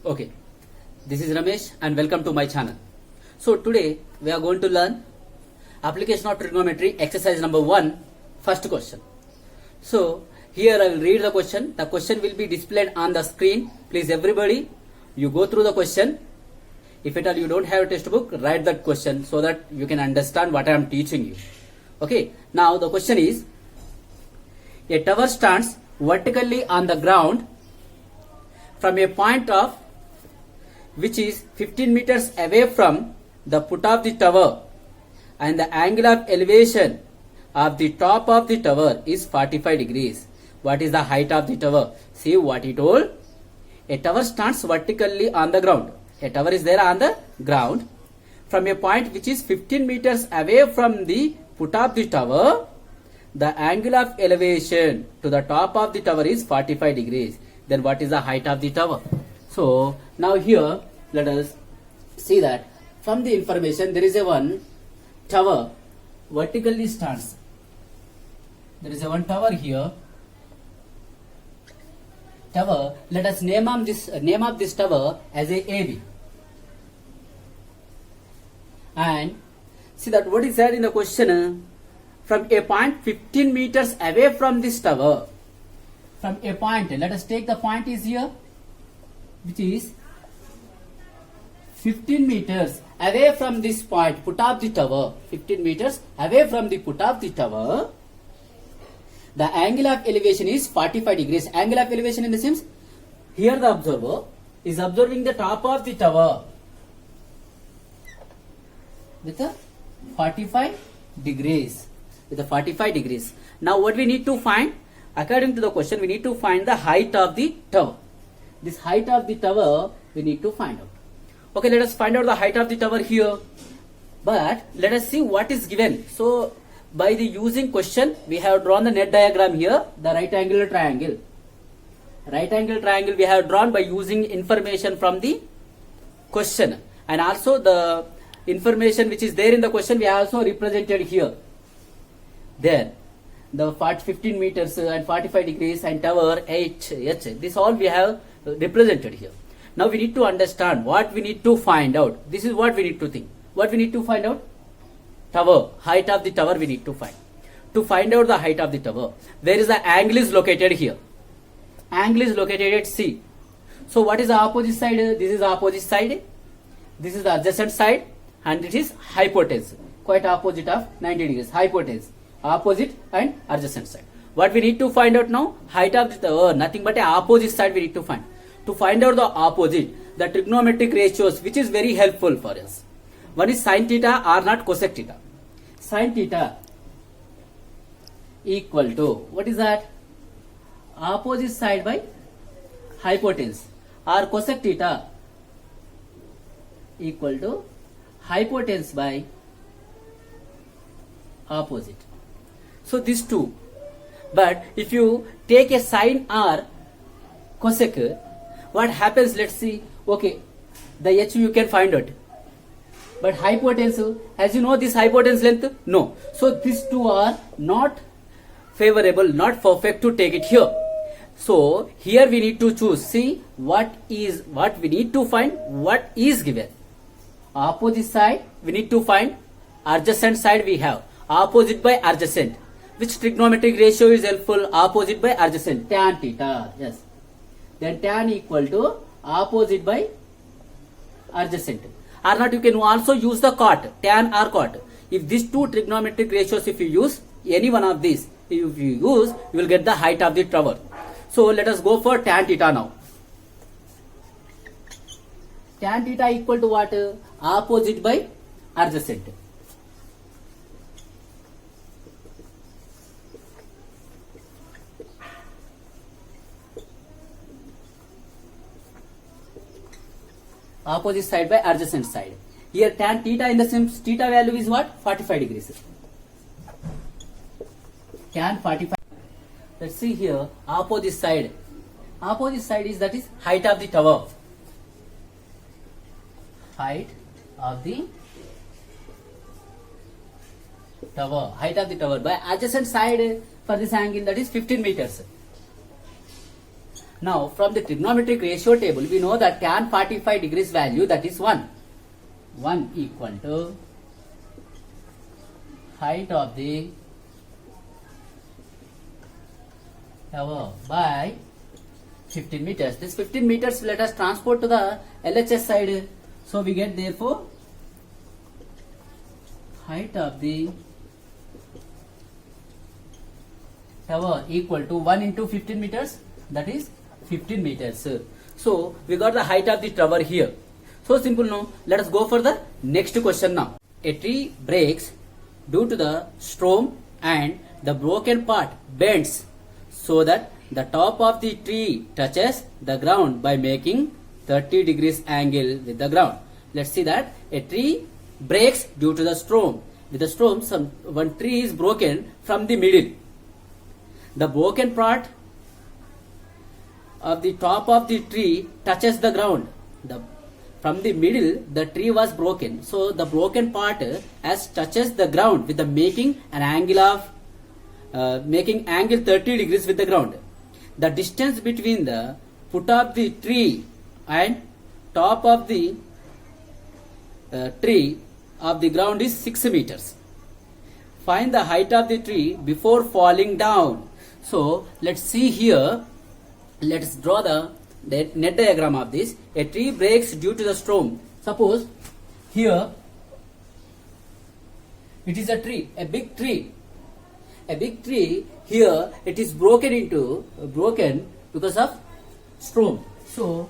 Okay, this is Ramesh and welcome to my channel. So today we are going to learn application of trigonometry exercise number 1, first question. So here I will read the question. The question will be displayed on the screen. Please everybody, you go through the question. If at all you don't have a textbook, write that question so that you can understand what I am teaching you. Okay, now the question is, a tower stands vertically on the ground from a point of which is 15 meters away from the foot of the tower, and the angle of elevation of the top of the tower is 45 degrees. What is the height of the tower? See what he told. A tower stands vertically on the ground. A tower is there on the ground from a point which is 15 meters away from the foot of the tower. The angle of elevation to the top of the tower is 45 degrees. Then what is the height of the tower? So now here let us see that from the information there is a one tower vertically stands. There is a one tower here. Tower. Let us name of this tower as a AB. And see that what is there in the question. From a point 15 meters away from this tower. From a point, let us take the point is here, which is 15 meters away from this point, foot of the tower. 15 meters away from the foot of the tower. The angle of elevation is 45 degrees. Angle of elevation in the sense, here the observer is observing the top of the tower with a 45 degrees. With a 45 degrees. Now what we need to find? According to the question, we need to find the height of the tower. This height of the tower we need to find out. Okay, let us find out the height of the tower here. But let us see what is given. So by the using question, we have drawn the net diagram here, the right angular triangle. Right angle triangle we have drawn by using information from the question. And also the information which is there in the question we have also represented here. There, the 15 meters and 45 degrees and tower 8 h. This all we have represented here. Now we need to understand what we need to find out. This is what we need to think. What we need to find out? Tower, height of the tower we need to find. To find out the height of the tower, where is the angle is located here? Angle is located at C. So what is the opposite side? This is the opposite side. This is the adjacent side, and it is hypotenuse. Quite opposite of 90 degrees. Hypotenuse. Opposite and adjacent side. What we need to find out now? Height of the tower, nothing but a opposite side we need to find. To find out the opposite, the trigonometric ratios, which is very helpful for us. One is sin theta or not cosec theta. Sin theta equal to, what is that? Opposite side by hypotenuse. Or cosec theta equal to hypotenuse by opposite. So these two. But if you take a sine or cosec, what happens? Let's see. Okay, the h you can find out. But hypotenuse, as you know this hypotenuse length? No. So these two are not favorable, not perfect to take it here. So here we need to choose. See what we need to find, what is given. Opposite side we need to find, adjacent side we have. Opposite by adjacent. Which trigonometric ratio is helpful? Opposite by adjacent. Tan theta. Yes. Then tan equal to opposite by adjacent. Or not, you can also use the cot. Tan or cot. If these two trigonometric ratios, if you use any one of these, if you use, you will get the height of the tower. So let us go for tan theta now. Tan theta equal to what? Opposite by adjacent. Opposite side by adjacent side. Here tan theta in the same theta value is what? 45 degrees. Tan 45. Let's see here opposite side. Opposite side is, that is height of the tower. Height of the tower. Height of the tower by adjacent side for this angle, that is 15 meters. Now from the trigonometric ratio table we know that tan 45 degrees value, that is 1. 1 equal to height of the tower by 15 meters. This 15 meters let us transport to the LHS side. So we get therefore height of the tower equal to 1 into 15 meters, that is 15 meters. So we got the height of the tower here. So simple now. Let us go for the next question now. A tree breaks due to the storm and the broken part bends so that the top of the tree touches the ground by making 30 degrees angle with the ground. Let's see that a tree breaks due to the storm. With the storm, one tree is broken from the middle. The broken part of the top of the tree touches the ground. From the middle, the tree was broken. So the broken part as touches the ground with the making an angle of making angle 30 degrees with the ground. The distance between the foot of the tree and top of the tree of the ground is 6 meters. Find the height of the tree before falling down. So let's see here. Let's draw the net diagram of this. A tree breaks due to the storm. Suppose here it is a tree, a big tree. A big tree, here it is broken because of storm. So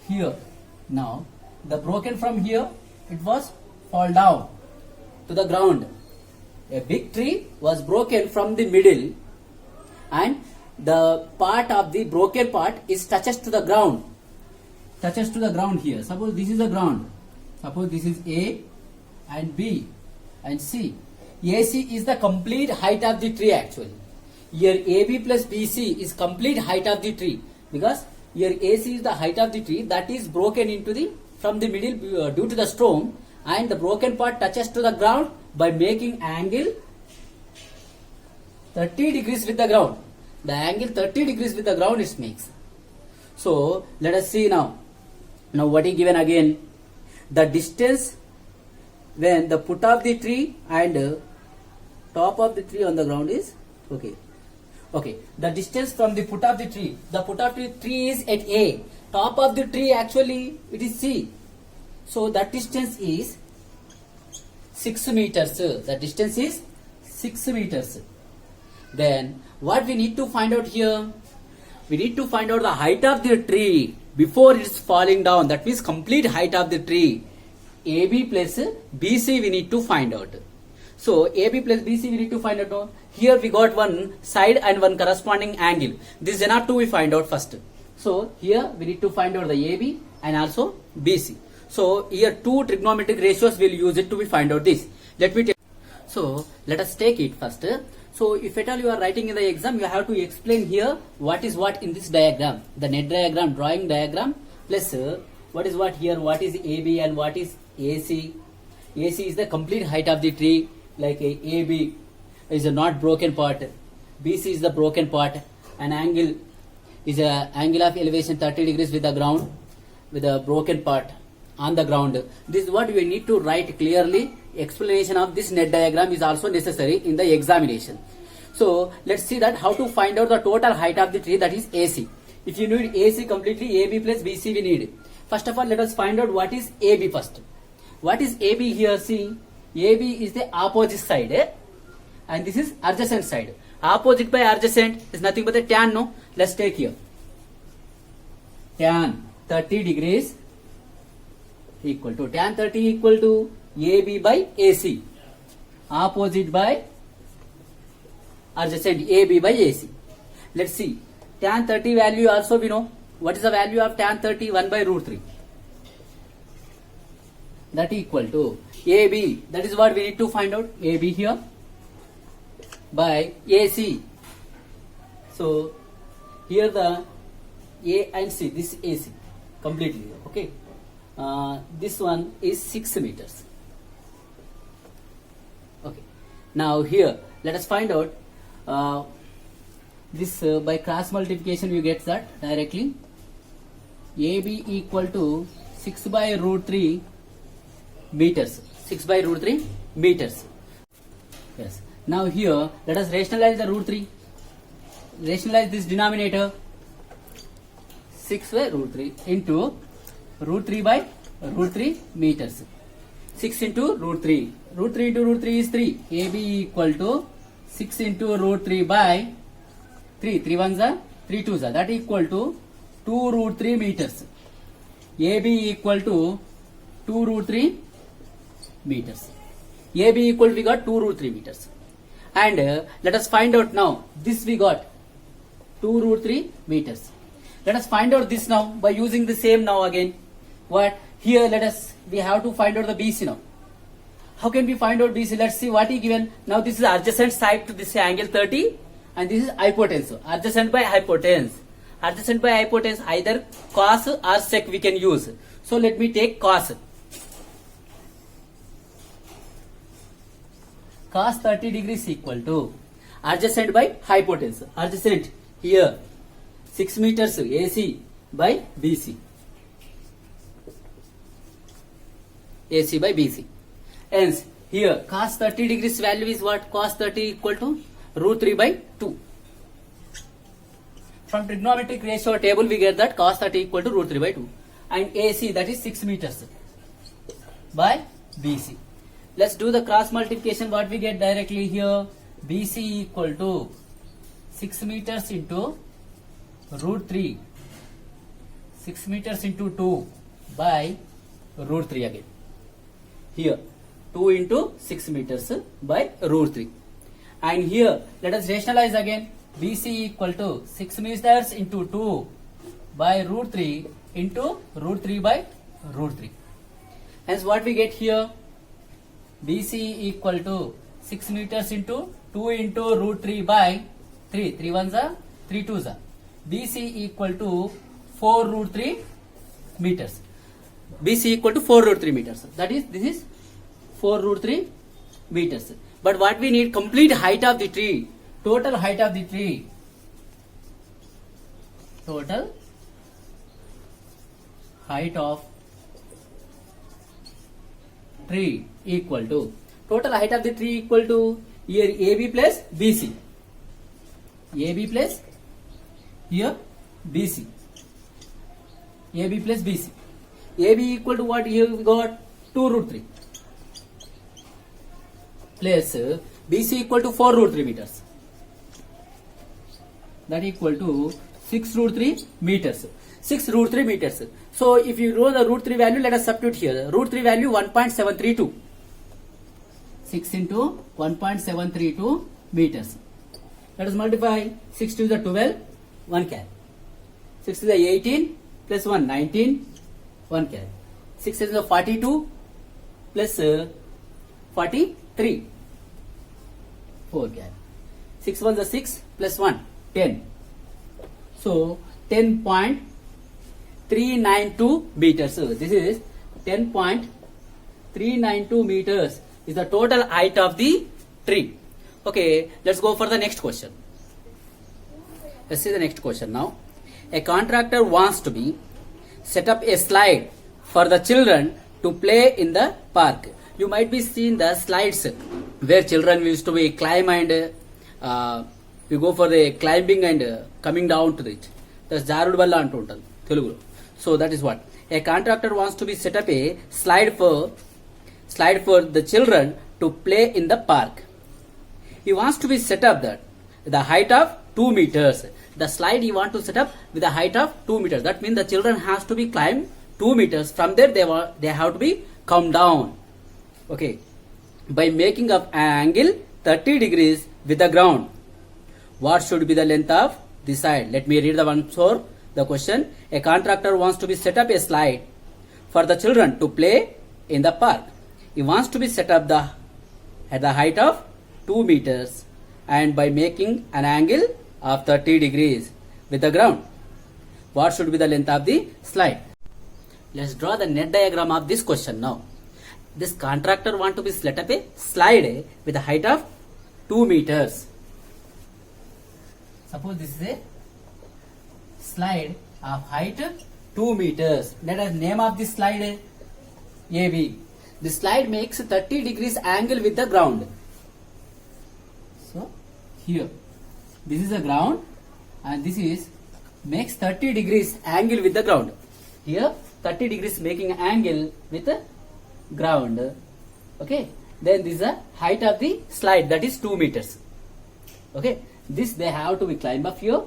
here now the broken from here, it was fall down to the ground. A big tree was broken from the middle and the part of the broken part is touches to the ground. Touches to the ground here. Suppose this is the ground. Suppose this is A and B and C. AC is the complete height of the tree actually. Here AB plus BC is complete height of the tree, because here AC is the height of the tree that is broken into the from the middle due to the storm, and the broken part touches to the ground by making angle 30 degrees with the ground. The angle 30 degrees with the ground it makes. So let us see now. Now what is given again? The distance when the foot of the tree and top of the tree on the ground is okay. The distance from the foot of the tree. The foot of the tree is at A. Top of the tree actually it is C. So that distance is 6 meters. The distance is 6 meters. Then what we need to find out here? We need to find out the height of the tree before it is falling down. That means complete height of the tree. AB plus BC we need to find out. So AB plus BC we need to find out. Here we got one side and one corresponding angle. This NR2 we find out first. So here we need to find out the AB and also BC. So here two trigonometric ratios will use it to be find out this. So let us take it first. So if at all you are writing in the exam, you have to explain here what is what in this diagram. The net diagram, drawing diagram, plus what is what here, what is AB and what is AC. AC is the complete height of the tree, like AB is a not broken part, BC is the broken part, and angle is a angle of elevation 30 degrees with the ground, with a broken part on the ground. This is what we need to write clearly. Explanation of this net diagram is also necessary in the examination. So let's see that how to find out the total height of the tree, that is AC. If you need AC completely, AB plus BC we need. First of all, let us find out what is AB first. What is AB here? See, AB is the opposite side, and this is adjacent side. Opposite by adjacent is nothing but the tan, no? Let's take here. Tan 30 degrees equal to tan 30 equal to AB by AC. Opposite by adjacent, AB by AC. Let's see. Tan 30 value also we know. What is the value of tan 30? 1 by root 3. That equal to AB. That is what we need to find out. AB here by AC. So here the A and C. This is AC completely. Okay. This one is 6 meters. Okay. Now here let us find out this by cross multiplication you get that directly. AB equal to 6 by root 3 meters. 6 by root 3 meters. Yes. Now here let us rationalize the root 3. Rationalize this denominator. 6 by root 3 into root 3 by root 3 meters. 6 into root 3. Root 3 into root 3 is 3. AB equal to 6 into root 3 by 3. 3 ones are 3 twos are. That equal to 2 root 3 meters. AB equal to 2 root 3 meters. AB equal to we got 2 root 3 meters. And let us find out now. This we got 2 root 3 meters. Let us find out this now by using the same now again. What? Here we have to find out the BC now. How can we find out BC? Let's see what is given. Now this is adjacent side to this angle 30 and this is hypotenuse. Adjacent by hypotenuse. Adjacent by hypotenuse either cos or sec we can use. So let me take cos. Cos 30 degrees equal to adjacent by hypotenuse. Adjacent here 6 meters AC by BC. AC by BC. Hence, here cos 30 degrees value is what? Cos 30 equal to root 3 by 2. From trigonometric ratio table we get that cos 30 equal to root 3 by 2. And AC that is 6 meters by BC. Let's do the cross multiplication. What we get directly here? BC equal to 6 meters into root 3. 6 meters into 2 by root 3 again. Here 2 into 6 meters by root 3. And here let us rationalize again. BC equal to 6 meters into 2 by root 3 into root 3 by root 3. Hence what we get here? BC equal to 6 meters into 2 into root 3 by 3. 3 ones are 3 twos are. BC equal to 4 root 3 meters. BC equal to 4 root 3 meters. That is, this is 4 root 3 meters. But what we need? Complete height of the tree. Total height of the tree. Total height of tree equal to. Total height of the tree equal to here AB plus BC. AB plus here BC. AB plus BC. AB equal to what? Here we got 2 root 3 plus BC equal to 4 root 3 meters. That equal to 6 root 3 meters. 6 root 3 meters. So if you know the root 3 value, let us substitute here. Root 3 value 1.732. 6 into 1.732 meters. Let us multiply 6 to the 12, 1 cal. 6 to the 18 plus 1, 19, 1 cal. 6 to the 42 plus 43, 4 cal. 6 1 the 6 plus 1, 10. So 10.392 meters. So this is 10.392 meters is the total height of the tree. Okay, let's go for the next question. Let's see the next question now. A contractor wants to be set up a slide for the children to play in the park. You might be seeing the slides where children used to be climb and you go for the climbing and coming down to it. That's Jarudu Balla antu untadu Telugulo. So that is what a contractor wants to be set up a slide for the children to play in the park. He wants to be set up that the height of 2 meters. The slide he want to set up with the height of 2 meters. That means the children has to be climb 2 meters. From there they have to be come down. Okay. By making up an angle 30 degrees with the ground. What should be the length of the side? Let me read the once more. The question. A contractor wants to be set up a slide for the children to play in the park. He wants to be set up at the height of 2 meters and by making an angle of 30 degrees with the ground. What should be the length of the slide? Let's draw the net diagram of this question now. This contractor want to be set up a slide with a height of 2 meters. Suppose this is a slide of height 2 meters. Let us name of this slide AB. The slide makes 30 degrees angle with the ground. So here, this is the ground, and this is makes 30 degrees angle with the ground. Here 30 degrees making angle with the ground. Okay. Then this is the height of the slide, that is 2 meters. Okay. This they have to be climb up here.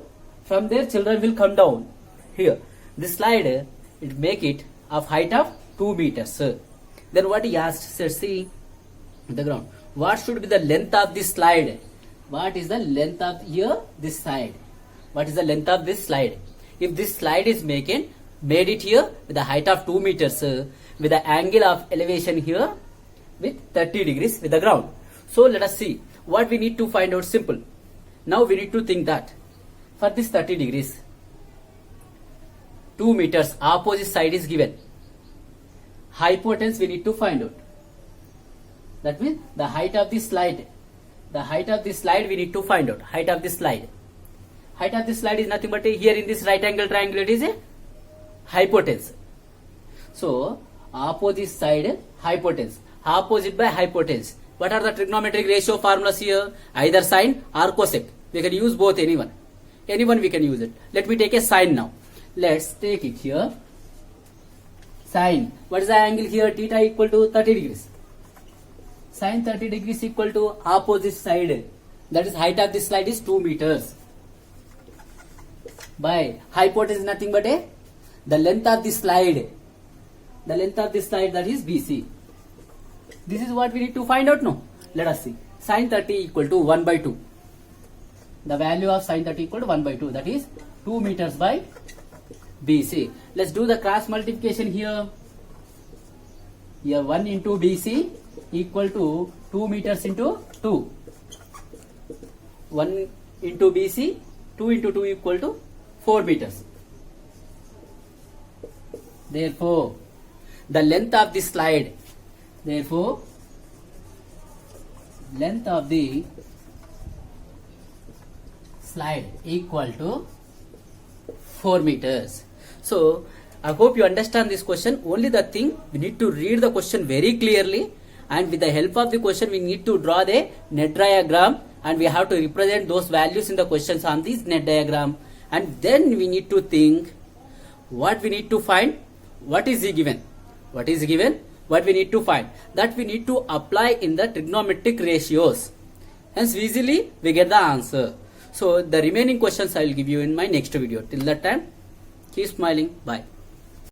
From there children will come down. Here. This slide, it make it of height of 2 meters. Then what he asked, said, see the ground. What should be the length of this slide? What is the length of here this side? What is the length of this slide? If this slide is made it here with a height of 2 meters, with the angle of elevation here with 30 degrees with the ground. So let us see what we need to find out. Simple. Now we need to think that for this 30 degrees, 2 meters opposite side is given. Hypotenuse we need to find out. That means the height of the slide. The height of this slide we need to find out. Height of this slide. Height of this slide is nothing but here in this right angle triangle it is a hypotenuse. So opposite side hypotenuse. Opposite by hypotenuse. What are the trigonometric ratio formulas here? Either sine or cosec. We can use both, anyone. Anyone we can use it. Let me take a sine now. Let's take it here. Sine. What is the angle here? Theta equal to 30 degrees. Sine 30 degrees equal to opposite side. That is height of this slide is 2 meters. By hypotenuse is nothing but the length of this slide. The length of this slide, that is BC. This is what we need to find out now. Let us see. Sine 30 equal to 1 by 2. The value of sine 30 equal to 1 by 2. That is 2 meters by BC. Let's do the cross multiplication here. Here 1 into BC equal to 2 meters into 2. 1 into BC, 2 into 2 equal to 4 meters. Therefore, the length of the slide, therefore, length of the slide equal to 4 meters. So, I hope you understand this question. Only the thing, we need to read the question very clearly, and with the help of the question, we need to draw the net diagram, and we have to represent those values in the questions on this net diagram. And then we need to think what we need to find, what is given. What is given, what we need to find. That we need to apply in the trigonometric ratios. Hence easily we get the answer. So the remaining questions I will give you in my next video. Till that time, keep smiling. Bye.